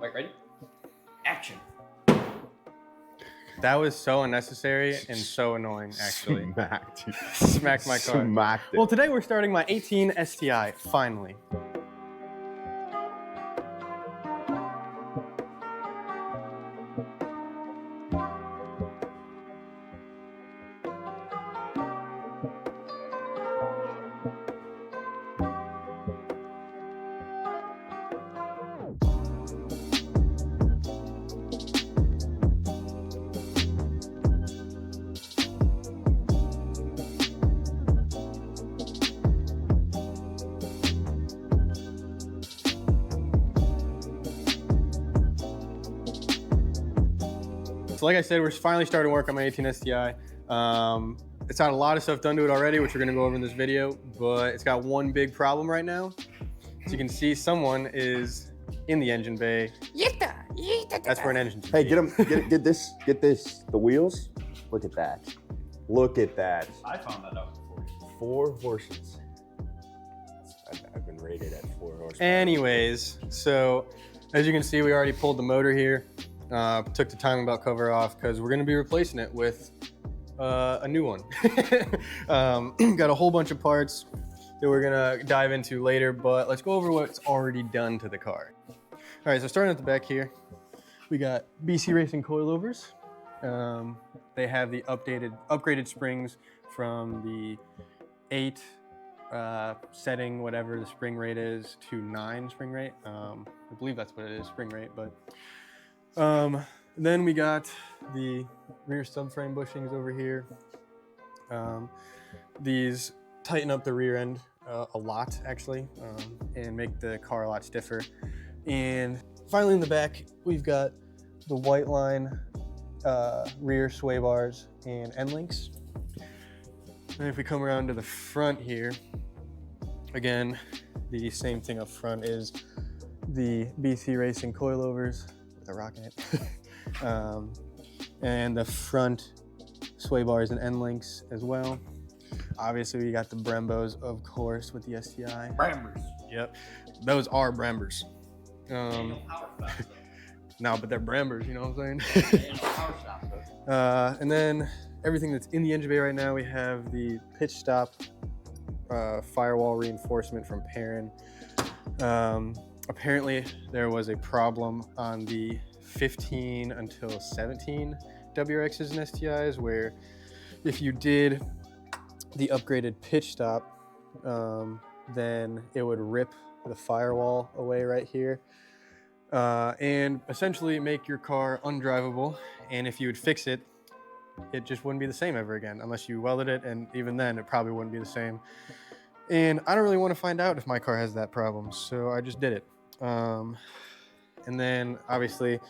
Wait, ready? Action. That was so unnecessary and so annoying, actually. Smacked. Smacked my car. Smacked it. Well, today we're starting my 18 STI, finally. So like I said, we're finally starting work on my 18 STI. It's got a lot of stuff done to it already, which we're gonna go over in this video, but it's got one big problem right now. So you can see someone is in the engine bay. That's where an engine should Hey, be. get this. The wheels. Look at that. Look at that. I found that out before. 4 horses. I've been rated at 4 horses. Anyways, so as you can see, we already pulled the motor here. Took the timing belt cover off because we're gonna be replacing it with a new one. Got a whole bunch of parts that we're gonna dive into later, but let's go over what's already done to the car. All right, so starting at the back here, we got BC Racing coilovers. They have the upgraded springs from the 8 setting, whatever the spring rate is, to 9 spring rate. I believe that's what it is, spring rate, but then we got the rear subframe bushings over here. These tighten up the rear end a lot, actually, and make the car a lot stiffer. And finally in the back, we've got the white line rear sway bars and end links. And if we come around to the front here, again, the same thing up front is the BC Racing coilovers with a rock in it. And the front sway bars and end links as well. Obviously, we got the Brembos, of course, with the STI. Brembers. Yep, those are Brembers. No power stop, No, but they're Brembers, you know what I'm saying? though. No power stop, though. And then everything that's in the engine bay right now, we have the pitch stop firewall reinforcement from Perrin. Apparently, there was a problem on the 15 until 17 WRXs and STIs where if you did the upgraded pitch stop, then it would rip the firewall away right here and essentially make your car undrivable. And if you would fix it, it just wouldn't be the same ever again unless you welded it, and even then it probably wouldn't be the same. And I don't really want to find out if my car has that problem, so I just did it. And then obviously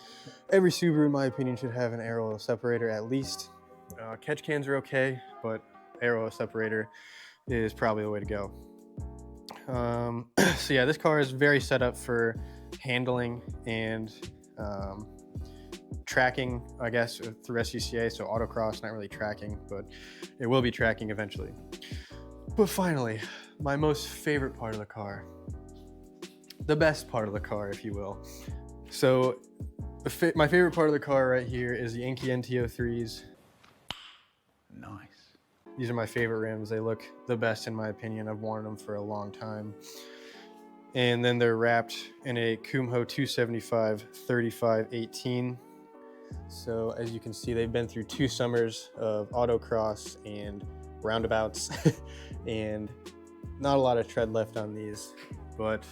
every Subaru, in my opinion, should have an air oil separator at least. Catch cans are okay, but air oil separator is probably the way to go. So yeah, this car is very set up for handling and tracking, I guess, through SCCA, so autocross, not really tracking, but it will be tracking eventually. But finally, my most favorite part of the car, the best part of the car, if you will. So my favorite part of the car right here is the Inky NT03s. Nice. These are my favorite rims. They look the best in my opinion. I've worn them for a long time. And then they're wrapped in a Kumho 275 3518. So as you can see, they've been through 2 summers of autocross and roundabouts and not a lot of tread left on these, but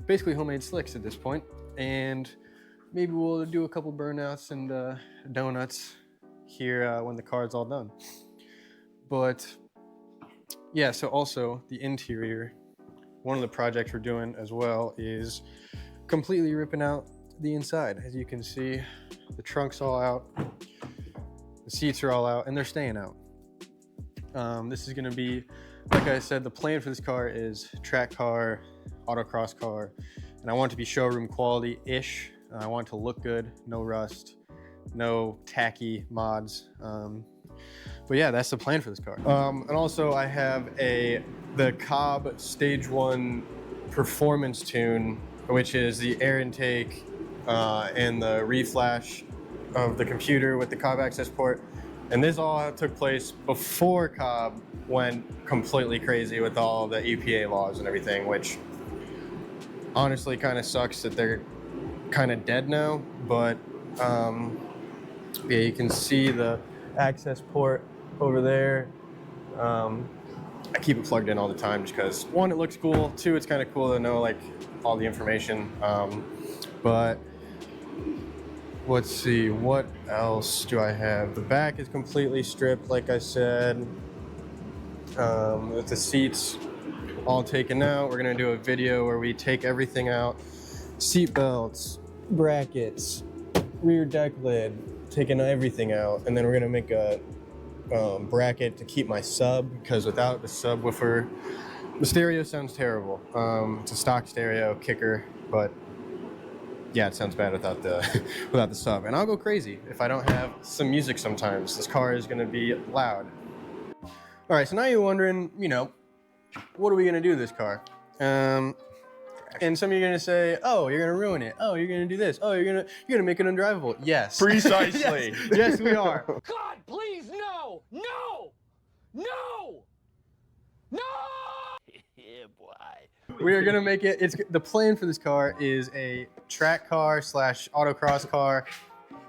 basically homemade slicks at this point. And maybe we'll do a couple burnouts and donuts here when the car's all done. But yeah, so also the interior, one of the projects we're doing as well is completely ripping out the inside. As you can see, the trunk's all out, the seats are all out, and they're staying out. This is gonna be, like I said, the plan for this car is track car, autocross car, and I want it to be showroom quality-ish. I want it to look good, no rust, no tacky mods. But yeah, that's the plan for this car. And also I have the Cobb Stage 1 performance tune, which is the air intake and the reflash of the computer with the Cobb access port. And this all took place before Cobb went completely crazy with all the EPA laws and everything, which honestly kind of sucks that they're kind of dead now. But yeah, you can see the access port over there. I keep it plugged in all the time just because, one, it looks cool. Two, it's kind of cool to know like all the information. But let's see, what else do I have? The back is completely stripped, like I said. With the seats all taken out, we're gonna do a video where we take everything out. Seat belts, brackets, rear deck lid, taking everything out. And then we're gonna make a bracket to keep my sub, because without the subwoofer, the stereo sounds terrible. It's a stock stereo kicker, but yeah, it sounds bad without the without the sub. And I'll go crazy if I don't have some music sometimes. This car is gonna be loud. All right, so now you're wondering, you know, what are we gonna do to this car? And some of you are gonna say, oh, you're gonna ruin it. Oh, you're gonna do this. Oh, you're gonna make it undrivable. Yes. Precisely. Yes, we are. God, please, no! No! No! No! Yeah, boy. We are gonna make it. The plan for this car is a track car / autocross car,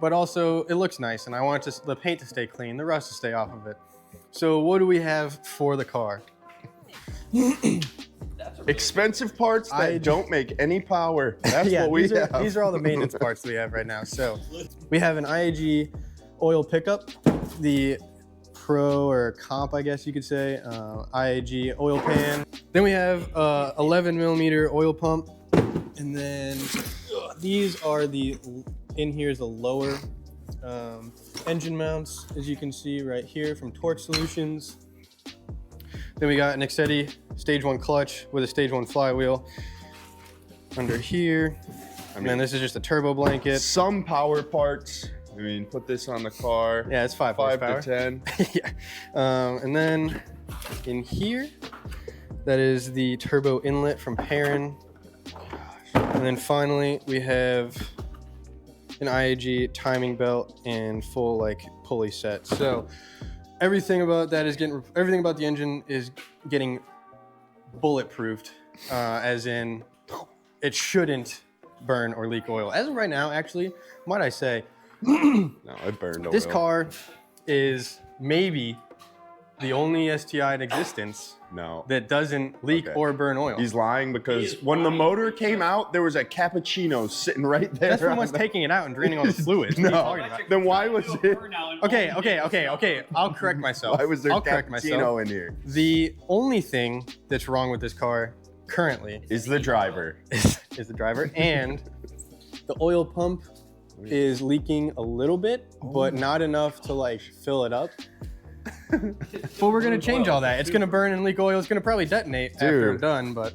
but also it looks nice, and I want the paint to stay clean, the rust to stay off of it. So what do we have for the car? Expensive parts that don't make any power. That's Yeah, what we have. These are all the maintenance parts we have right now. So we have an IAG oil pickup, the Pro or Comp, I guess you could say, IAG oil pan. Then we have 11mm oil pump, and then these are in here is the lower engine mounts, as you can see right here from Torque Solutions. Then we got an Excetti Stage 1 clutch with a Stage 1 flywheel under here. And then this is just a turbo blanket. Some power parts. I mean, put this on the car. Yeah, it's 5 to horsepower. 10. Yeah. And then in here, that is the turbo inlet from Perrin. And then finally, we have an IAG timing belt and full like pulley set. So everything about that is everything about the engine is getting bulletproofed, as in it shouldn't burn or leak oil. As of right now, actually, might I say, No, it burned oil. this car is maybe the only STI in existence that doesn't leak or burn oil. He's lying because when the motor came out, there was a cappuccino sitting right there. That's from us taking it out and draining all the fluids. What are you talking about? Then why was it? Okay. I'll correct myself. Why was there I'll correct myself. cappuccino in here? The only thing that's wrong with this car currently Is the driver. is the driver, and the oil pump is leaking a little bit, but not enough to like fill it up. But we're gonna change all that. It's gonna burn and leak oil. It's gonna probably detonate after I'm done, but